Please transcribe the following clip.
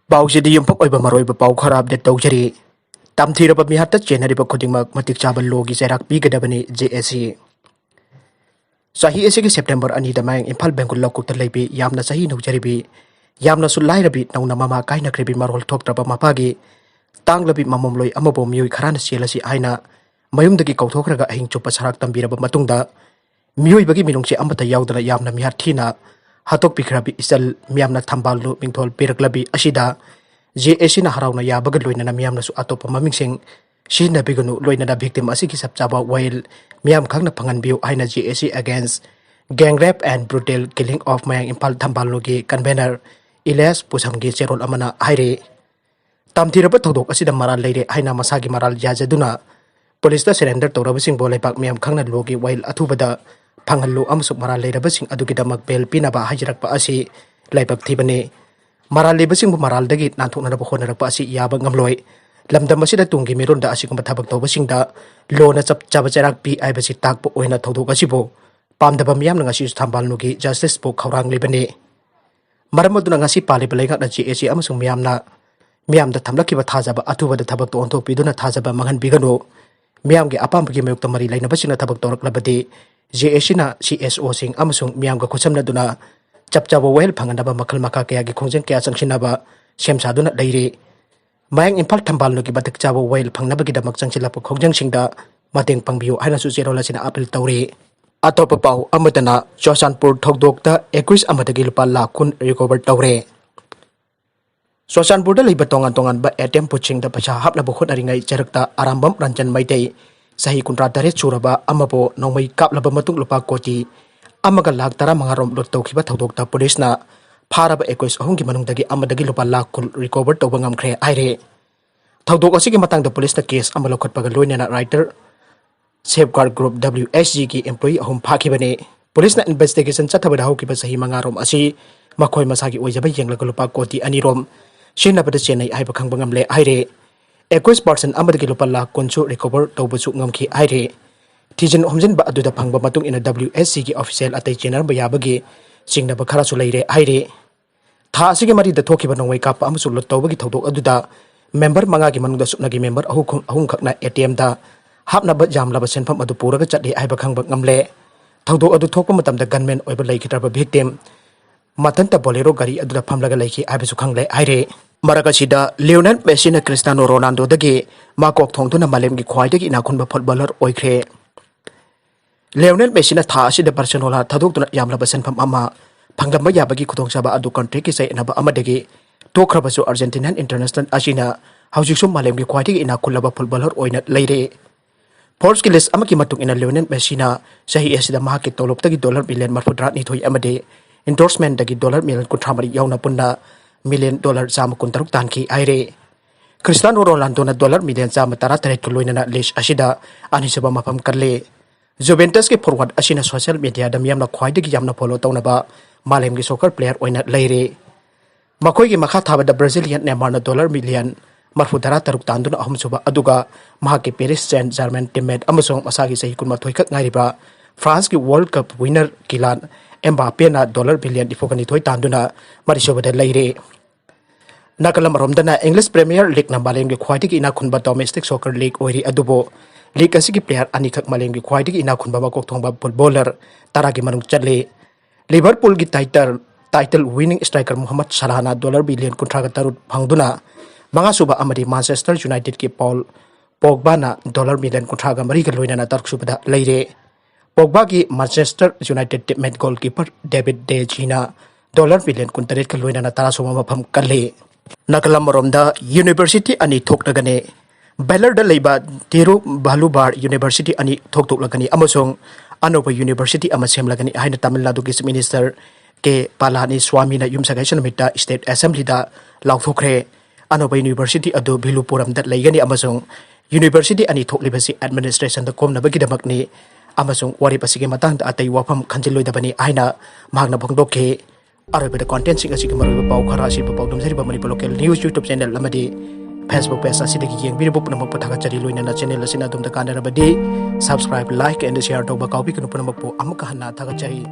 Pausidi yumpok oiba maroiba pau kharab de tawjari. Tamthiraba Mihatta Chennabasing khudingmak Matik chaba logi Cheirak Pigadabni JSC. Sahi asigi September ani da Mayang Imphal Bengul Lakukta leibi yamna sahi nujaribi. Yamna sulairabi nauna mama kaina kribi marol Thoktoklagani mapagi. Tanglabi mamomloi amabo miyoi kharana selasi haina mayumdagi Thoktoklagani ahing chupa sarak tambiraba matungda miyoi bagi minungsi amata yaudana yamna mihathina hatok pikhrabi isal miyamna Thambalnu mingthol piraklabi asida JSC na harauna yabaga loinana miyamna su atopa mamingsing sina biganu loinana victim asigi sapchaba while miyam khangna phanganbiu haina JSC against gang rape and brutal killing of Mayang Imphal Thambalnu gi convener Ilyas Pusamgi cherol amana haire Tamthiraba thodok asida maral leire haina masagi maral yajaduna police ta surrender torabasing bolaipak miyam khangna logi while athubada phangallu amsuk maral leirabasing adugidamak bel pinaba hajirakpa asi laibak thibane maral lebasing maral dagi nanthokna ba khonarakpa asi yaba ngamloi lamdam asida tungi mironda asigumba thabak tobasingda lona chaba Cheirak pi aibasi takpo oina thodok asibo pamdaba miyam ngasi Thambalnu gi justice po khawrang lebane maramaduna ngasi pale belai ngakna JSC amasung miyamda thamlakiba thajaba athubada thabak to onthok piduna thajaba manghan bigano miyamge apambagi mayukta mari lainabasingna thabak toraklabadi JSC na CSO sing amasung miyamga khosamna duna chapchaba wel phanganaba makhal makha kaya gi khongjeng kaya changsinaba semsa duna leire Mayang Imphal Thambalnu gi batik chaba wel phangnaba gi damak changsilapa khongjeng singda mateng pangbiu haina su cherola sina apel tawre atopa pau amadana Choshanpur Thokdokta 21 amadagi lupa Lakh kun recover tawre Choshanpur da leiba tongan ba ATM puching da paisa hapna bukhut aringai Cheirakta arambam ranjan maitei sahi kuntra dare churaba amabo nongmai kaplaba matung lupa koti amaga Lakh tara mangarom lot tawkhiba Thokdokta police na faraba 21 ahungi manungdagi amadagi lupa Lakh kun recover tawba ngamkhre aire Thokdok asigi matangda police na case amalo khatpaga loinana writer safeguard group WSG ki employee ahum phakibane police na investigation chathabada haukiba sahi mangarom asi makhoi masagi oijaba yenglaga lupa koti anirom Chennabada Chennai aiba khangba ngamle aire 21% amadagi lupa Lakh kunsu recover tawbasu ngamkhi aire Tijan homjin ba aduda phangba matung ina WSC ki official atai chenar ba yabagi singnaba khara su leire aire tha asigi mari da thokiba nongwai kapa amsu lot tawbagi thodok aduda member manga gi manungda supnagi member ahum khakna ATM da hapna ba jamlaba senfam adu puraga chatti aiba khangba ngamle thodok adu thokpa matamda gunman oiba laikhitraba victim matanta bolero gari aduda phamlaga laikhi aibasu khangle aire Marakasida Lionel Messi na Cristiano Ronaldo dagi makok thongtuna malemgi khwaidagi inakhunba footballer oikhre Lionel Messi na tha asida Barcelona thadoktuna yamlaba senfam ama phanglamba yabagi khudongchaba adu country ki sai anaba amadagi tokkhrabasu Argentinian international asina haujiksu malemgi khwaidagi inakhulaba footballer oina leire Forbes ki list amaki matung ina Lionel Messi na sahi asida mahaki toloptagi $1 million marfudrat ni thoi amade endorsement dagi $1 million kuthamari yauna punna $1 million jam kuntaruk tanki aire Cristiano Ronaldo na $1 million jam tara taret kuloina list asida anisaba mapam karle Juventus ke forward asina social media dam yamna khwaidagi yamna follow tawnaba malem gi soccer player oina leire makoi gi makha thaba da Brazilian Neymar na $1 million marfudara taruk tanduna ahumsuba aduga mahaki Paris Saint-Germain teammate amasong masagi sahi kunma thoikak ngariba France ki World Cup winner Kylian Mbappe na $1 billion ifokani thoi tanduna marisobada leire nakalam romdana English Premier League na malemgi khwaidagi ina khunba domestic soccer league oiri adubo league asigi player anikak malemgi khwaidagi ina khunba makok thongba footballer taragi manung chatle Liverpool gi title winning striker Muhammad Salah na $1 billion kuntraga tarut phangduna manga suba amadi Manchester United ki Paul Pogba na $1 million kuntraga mariga loina na taruk subada leire Pogba ki Manchester United teammate goalkeeper David De Gea $1 billion kuntaret ka loina na tara suma mafam kalle nakalam romda University ani Thoktoklagani Baylor da leiba Tiro Balubar University ani Thoktoklagani amasong Anopa University ama semlagani haina Tamil Nadu ki minister ke Palani Swami na yumsagai sanamita State Assembly da Laothokkhre Anopa University adu Bhilupuram da leigani amasong University ani Thoklibasi administration da komnabagi damakni amasong wari pasige matang da atay wafam khanjiloi dabani aina mahagna bongdokhe aroibada content sing asige maroiba pau khara asi pau dumsari ba mani local news YouTube channel amadi Facebook page asidagi yengbiri bu punamak pathaga chari loina na channel asina dumda kanarabadi subscribe like and share to ba kaupi kanu punamak po amaka hanna thaga chari